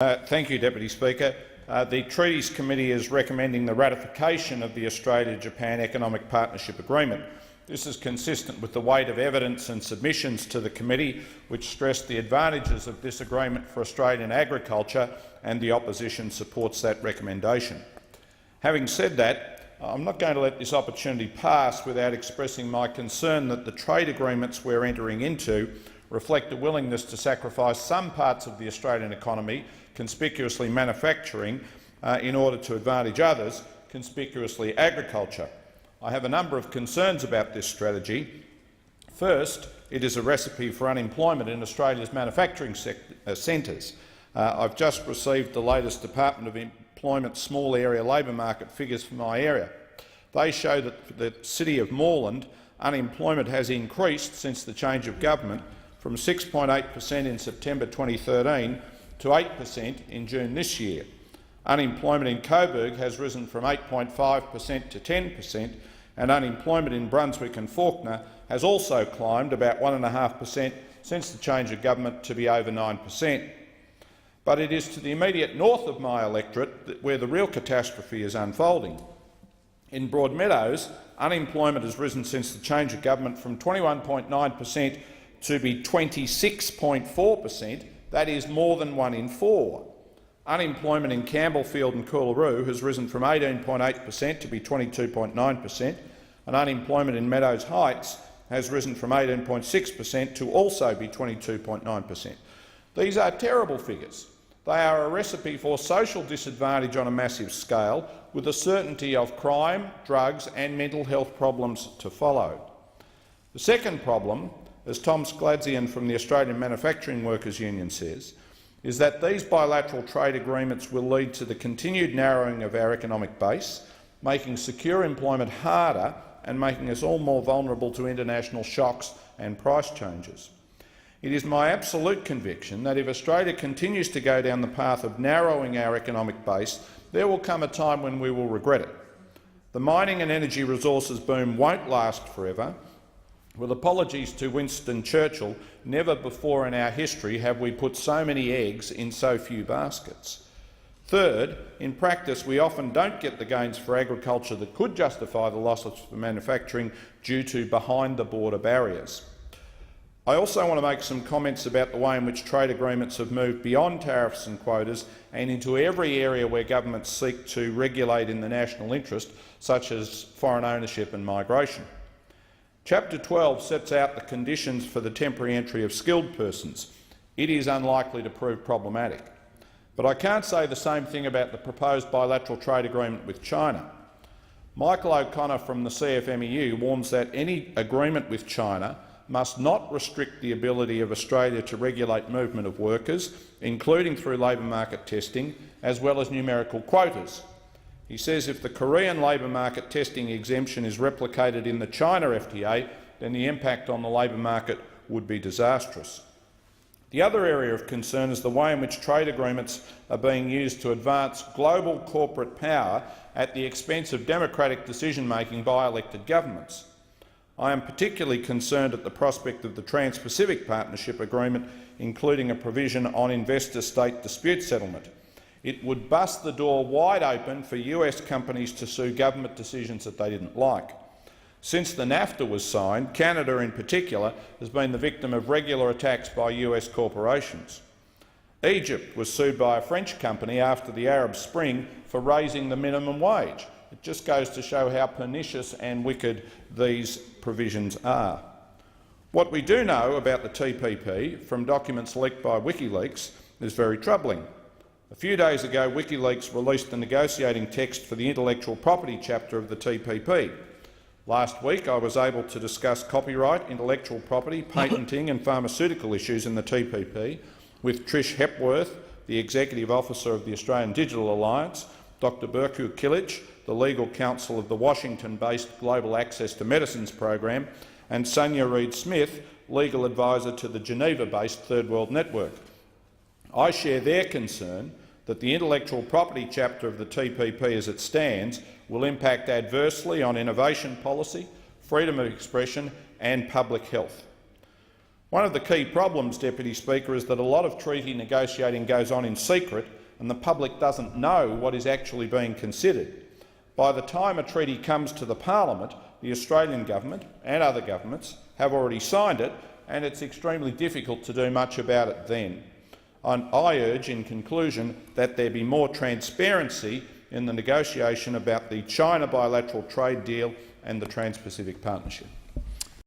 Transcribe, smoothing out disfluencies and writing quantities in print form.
Thank you, Deputy Speaker. The Treaties Committee is recommending the ratification of the Australia-Japan Economic Partnership Agreement. This is consistent with the weight of evidence and submissions to the committee, which stress the advantages of this agreement for Australian agriculture, and the opposition supports that recommendation. Having said that, I'm not going to let this opportunity pass without expressing my concern that the trade agreements we're entering into reflect a willingness to sacrifice some parts of the Australian economy, conspicuously manufacturing, in order to advantage others, conspicuously agriculture. I have a number of concerns about this strategy. First, it is a recipe for unemployment in Australia's manufacturing centres. I've just received the latest Department of Employment small area labour market figures for my area. They show that for the city of Moreland, unemployment has increased since the change of government from 6.8% in September 2013 to 8% in June this year. Unemployment in Coburg has risen from 8.5% to 10%, and unemployment in Brunswick and Fawkner has also climbed about 1.5% since the change of government to be over 9%. But it is to the immediate north of my electorate where the real catastrophe is unfolding. In Broadmeadows, unemployment has risen since the change of government from 21.9% to be 26.4%. That is more than 1 in 4. Unemployment in Campbellfield and Coolaroo has risen from 18.8% to be 22.9%, and unemployment in Meadows Heights has risen from 18.6% to also be 22.9%. These are terrible figures. They are a recipe for social disadvantage on a massive scale, with the certainty of crime, drugs and mental health problems to follow. The second problem, as Tom Skladzian from the Australian Manufacturing Workers Union says, is that these bilateral trade agreements will lead to the continued narrowing of our economic base, making secure employment harder and making us all more vulnerable to international shocks and price changes. It is my absolute conviction that if Australia continues to go down the path of narrowing our economic base, there will come a time when we will regret it. The mining and energy resources boom won't last forever. With apologies to Winston Churchill, never before in our history have we put so many eggs in so few baskets. Third, in practice we often don't get the gains for agriculture that could justify the losses for manufacturing due to behind-the-border barriers. I also want to make some comments about the way in which trade agreements have moved beyond tariffs and quotas and into every area where governments seek to regulate in the national interest, such as foreign ownership and migration. Chapter 12 sets out the conditions for the temporary entry of skilled persons. It is unlikely to prove problematic. But I can't say the same thing about the proposed bilateral trade agreement with China. Michael O'Connor from the CFMEU warns that any agreement with China must not restrict the ability of Australia to regulate movement of workers, including through labour market testing, as well as numerical quotas. He says if the Korean labour market testing exemption is replicated in the China FTA, then the impact on the labour market would be disastrous. The other area of concern is the way in which trade agreements are being used to advance global corporate power at the expense of democratic decision-making by elected governments. I am particularly concerned at the prospect of the Trans-Pacific Partnership Agreement, including a provision on investor-state dispute settlement. It would bust the door wide open for US companies to sue government decisions that they didn't like. Since the NAFTA was signed, Canada in particular has been the victim of regular attacks by US corporations. Egypt was sued by a French company after the Arab Spring for raising the minimum wage. It just goes to show how pernicious and wicked these provisions are. What we do know about the TPP from documents leaked by WikiLeaks is very troubling. A few days ago, WikiLeaks released the negotiating text for the intellectual property chapter of the TPP. Last week I was able to discuss copyright, intellectual property, patenting and pharmaceutical issues in the TPP with Trish Hepworth, the Executive Officer of the Australian Digital Alliance, Dr Berku Kilic, the Legal Counsel of the Washington-based Global Access to Medicines Program, and Sonia Reid-Smith, Legal Advisor to the Geneva-based Third World Network. I share their concern that the intellectual property chapter of the TPP as it stands will impact adversely on innovation policy, freedom of expression and public health. One of the key problems, Deputy Speaker, is that a lot of treaty negotiating goes on in secret and the public doesn't know what is actually being considered. By the time a treaty comes to the Parliament, the Australian government and other governments have already signed it, and it's extremely difficult to do much about it then. I urge, in conclusion, that there be more transparency in the negotiation about the China bilateral trade deal and the Trans-Pacific Partnership.